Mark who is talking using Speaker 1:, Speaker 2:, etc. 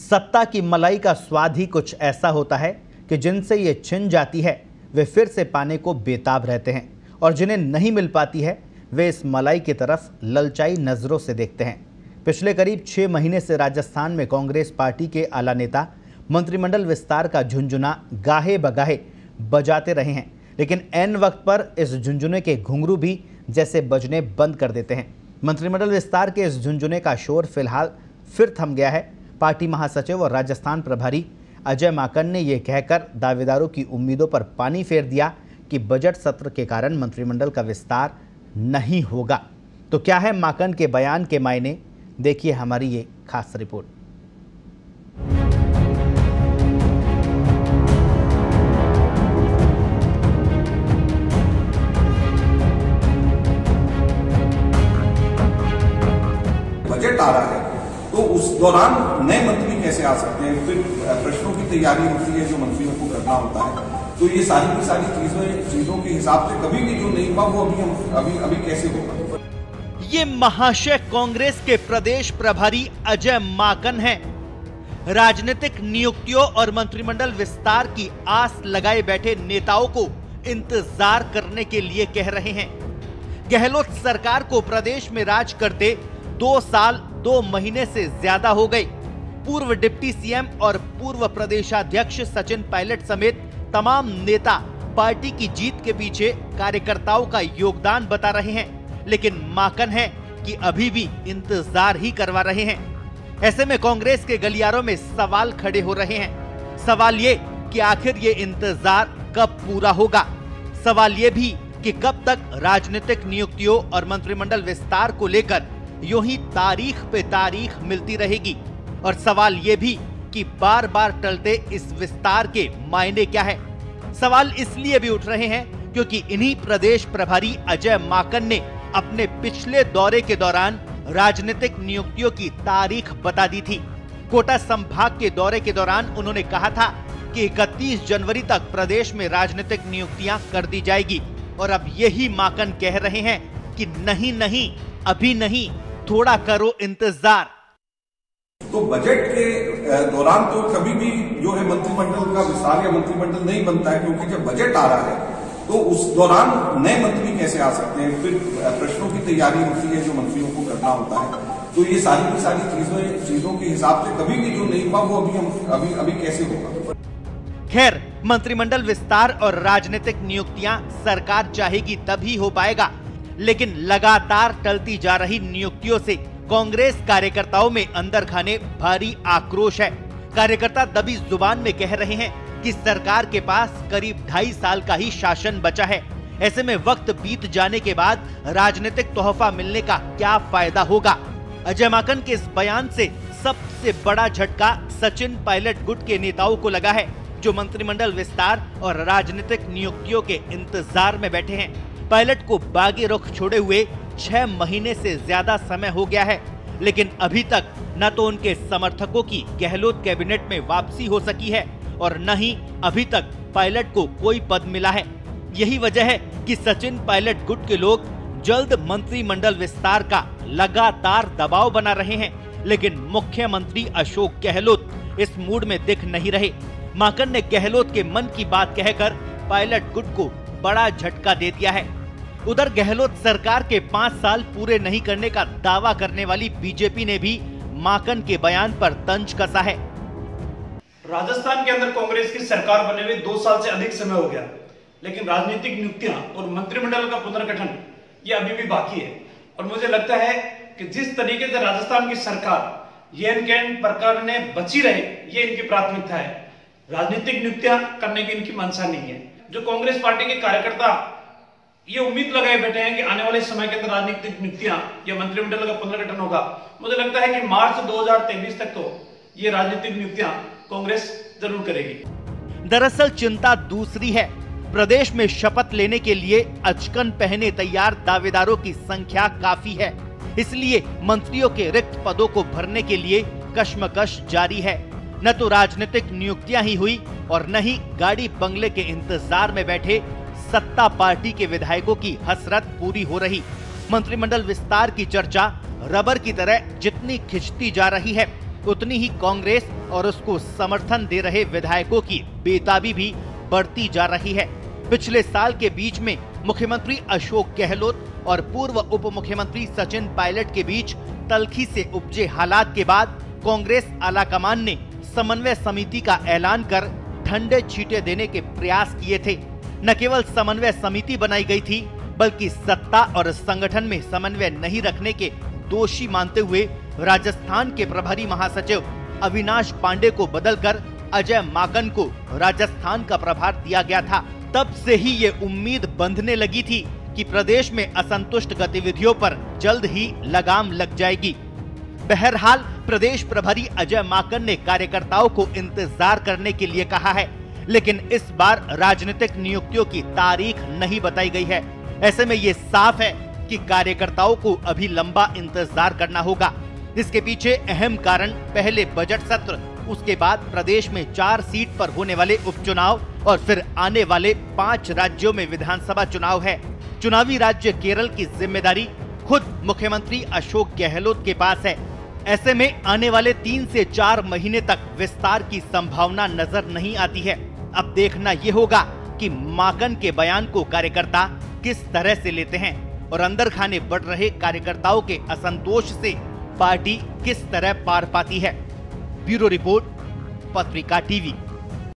Speaker 1: सत्ता की मलाई का स्वाद ही कुछ ऐसा होता है कि जिनसे ये छिन जाती है वे फिर से पाने को बेताब रहते हैं, और जिन्हें नहीं मिल पाती है वे इस मलाई की तरफ ललचाई नज़रों से देखते हैं। पिछले करीब 6 महीने से राजस्थान में कांग्रेस पार्टी के आला नेता मंत्रिमंडल विस्तार का झुंझुना गाहे बगाहे बजाते रहे हैं, लेकिन ऐन वक्त पर इस झुंझुने के घुंघरू भी जैसे बजने बंद कर देते हैं। मंत्रिमंडल विस्तार के इस झुंझुने का शोर फिलहाल फिर थम गया है। पार्टी महासचिव और राजस्थान प्रभारी अजय माकन ने यह कहकर दावेदारों की उम्मीदों पर पानी फेर दिया कि बजट सत्र के कारण मंत्रिमंडल का विस्तार नहीं होगा। तो क्या है माकन के बयान के मायने, देखिए हमारी ये खास रिपोर्ट।
Speaker 2: बजट आ रहा है तो उस दौरान नए मंत्री कैसे आ सकते हैं, फिर प्रश्नों की तैयारी होती है जो मंत्रियों को करना होता है। तो ये सारी की सारी चीजों के हिसाब से कभी भी जो नहीं हुआ वो अभी कैसे होगा।
Speaker 1: ये महाशय कांग्रेस के प्रदेश प्रभारी अजय माकन हैं। राजनीतिक नियुक्तियों और मंत्रिमंडल विस्तार की आस लगाए बैठे नेताओं को इंतजार करने के लिए कह रहे हैं। गहलोत सरकार को प्रदेश में राज करते 2 साल 2 महीने से ज्यादा हो गए। पूर्व डिप्टी सीएम और पूर्व प्रदेशाध्यक्ष सचिन पायलट समेत तमाम नेता पार्टी की जीत के पीछे कार्यकर्ताओं का योगदान बता रहे हैं, लेकिन माकन है कि अभी भी इंतजार ही करवा रहे हैं। ऐसे में कांग्रेस के गलियारों में सवाल खड़े हो रहे हैं। सवाल ये कि आखिर ये इंतजार कब पूरा होगा। सवाल ये भी कि कब तक राजनीतिक नियुक्तियों और मंत्रिमंडल विस्तार को लेकर यूं ही तारीख पे तारीख मिलती रहेगी। और सवाल ये भी कि बार बार टलते इस विस्तार के मायने क्या है। सवाल इसलिए भी उठ रहे हैं क्योंकि इन्हीं प्रदेश प्रभारी अजय माकन ने अपने पिछले दौरे के दौरान राजनीतिक नियुक्तियों की तारीख बता दी थी। कोटा संभाग के दौरे के दौरान उन्होंने कहा था कि 31 जनवरी तक प्रदेश में राजनीतिक नियुक्तियां कर दी जाएगी, और अब यही माकन कह रहे हैं कि नहीं, अभी नहीं, थोड़ा करो इंतजार।
Speaker 2: तो बजट के दौरान तो कभी भी जो है मंत्रिमंडल का विस्तार या मंत्रिमंडल नहीं बनता है, क्योंकि जब बजट आ रहा है तो उस दौरान नए मंत्री कैसे आ सकते हैं, फिर प्रश्नों की तैयारी होती है जो मंत्रियों को करना होता है। तो ये सारी की सारी चीजों के हिसाब से कभी भी जो नहीं हुआ वो अभी कैसे होगा।
Speaker 1: खैर, मंत्रिमंडल विस्तार और राजनीतिक नियुक्तियां सरकार चाहेगी तभी हो पाएगा, लेकिन लगातार टलती जा रही नियुक्तियों से कांग्रेस कार्यकर्ताओं में अंदर खाने भारी आक्रोश है। कार्यकर्ता दबी जुबान में कह रहे हैं कि सरकार के पास करीब 2.5 साल का ही शासन बचा है। ऐसे में वक्त बीत जाने के बाद राजनीतिक तोहफा मिलने का क्या फायदा होगा। अजय माकन के इस बयान से सबसे बड़ा झटका सचिन पायलट गुट के नेताओं को लगा है, जो मंत्रिमंडल विस्तार और राजनीतिक नियुक्तियों के इंतजार में बैठे हैं। पायलट को बागी रुख छोड़े हुए 6 महीने से ज्यादा समय हो गया है, लेकिन अभी तक न तो उनके समर्थकों की गहलोत कैबिनेट में वापसी हो सकी है और न ही अभी तक पायलट को कोई पद मिला है। यही वजह है कि सचिन पायलट गुट के लोग जल्द मंत्रिमंडल विस्तार का लगातार दबाव बना रहे हैं, लेकिन मुख्यमंत्री अशोक गहलोत इस मूड में दिख नहीं रहे। माकन ने गहलोत के मन की बात कहकर पायलट गुट को बड़ा झटका दे दिया है। उधर गहलोत सरकार के 5 साल पूरे नहीं करने का दावा करने वाली बीजेपी ने भी माकन के बयान पर तंज कसा है।
Speaker 3: राजस्थान के अंदर कांग्रेस की सरकार बने हुए 2 साल से अधिक समय हो गया, लेकिन राजनीतिक नियुक्तियां और मंत्रिमंडल का पुनर्गठन ये अभी भी बाकी है। और मुझे लगता है कि जिस तरीके से राजस्थान की सरकार येन केन प्रकार ने बची रहे, ये इनकी प्राथमिकता है। राजनीतिक नियुक्तियां करने की इनकी मंशा नहीं है। जो कांग्रेस पार्टी के कार्यकर्ता ये उम्मीद लगाए बैठे हैं कि आने वाले समय के अंदर राजनीतिक नियुक्तियां या मंत्रिमंडल का पुनर्गठन होगा, मुझे लगता है कि मार्च 2023 तक तो ये राजनीतिक नियुक्तियां कांग्रेस जरूर करेगी।
Speaker 1: दरअसल चिंता दूसरी है। प्रदेश में शपथ लेने के लिए अचकन पहने तैयार दावेदारों की संख्या काफी है, इसलिए मंत्रियों के रिक्त पदों को भरने के लिए कश्मकश जारी है। न तो राजनीतिक नियुक्तियां ही हुई और न ही गाड़ी बंगले के इंतजार में बैठे सत्ता पार्टी के विधायकों की हसरत पूरी हो रही। मंत्रिमंडल विस्तार की चर्चा रबर की तरह जितनी खिंचती जा रही है, उतनी ही कांग्रेस और उसको समर्थन दे रहे विधायकों की बेताबी भी बढ़ती जा रही है। पिछले साल के बीच में मुख्यमंत्री अशोक गहलोत और पूर्व उप मुख्यमंत्री सचिन पायलट के बीच तल्खी से उपजे हालात के बाद कांग्रेस आलाकमान ने समन्वय समिति का ऐलान कर ठंडे छींटे देने के प्रयास किए थे। न केवल समन्वय समिति बनाई गई थी, बल्कि सत्ता और संगठन में समन्वय नहीं रखने के दोषी मानते हुए राजस्थान के प्रभारी महासचिव अविनाश पांडे को बदलकर अजय माकन को राजस्थान का प्रभार दिया गया था। तब से ही ये उम्मीद बंधने लगी थी कि प्रदेश में असंतुष्ट गतिविधियों पर जल्द ही लगाम लग जाएगी। बहरहाल प्रदेश प्रभारी अजय माकन ने कार्यकर्ताओं को इंतजार करने के लिए कहा है, लेकिन इस बार राजनीतिक नियुक्तियों की तारीख नहीं बताई गई है। ऐसे में ये साफ है कि कार्यकर्ताओं को अभी लंबा इंतजार करना होगा। इसके पीछे अहम कारण पहले बजट सत्र, उसके बाद प्रदेश में 4 सीट पर होने वाले उपचुनाव और फिर आने वाले 5 राज्यों में विधानसभा चुनाव है। चुनावी राज्य केरल की जिम्मेदारी खुद मुख्यमंत्री अशोक गहलोत के पास है। ऐसे में आने वाले 3 से 4 महीने तक विस्तार की संभावना नजर नहीं आती है। अब देखना ये होगा कि माकन के बयान को कार्यकर्ता किस तरह से लेते हैं और अंदर खाने बढ़ रहे कार्यकर्ताओं के असंतोष से पार्टी किस तरह पार पाती है। ब्यूरो रिपोर्ट, पत्रिका टीवी।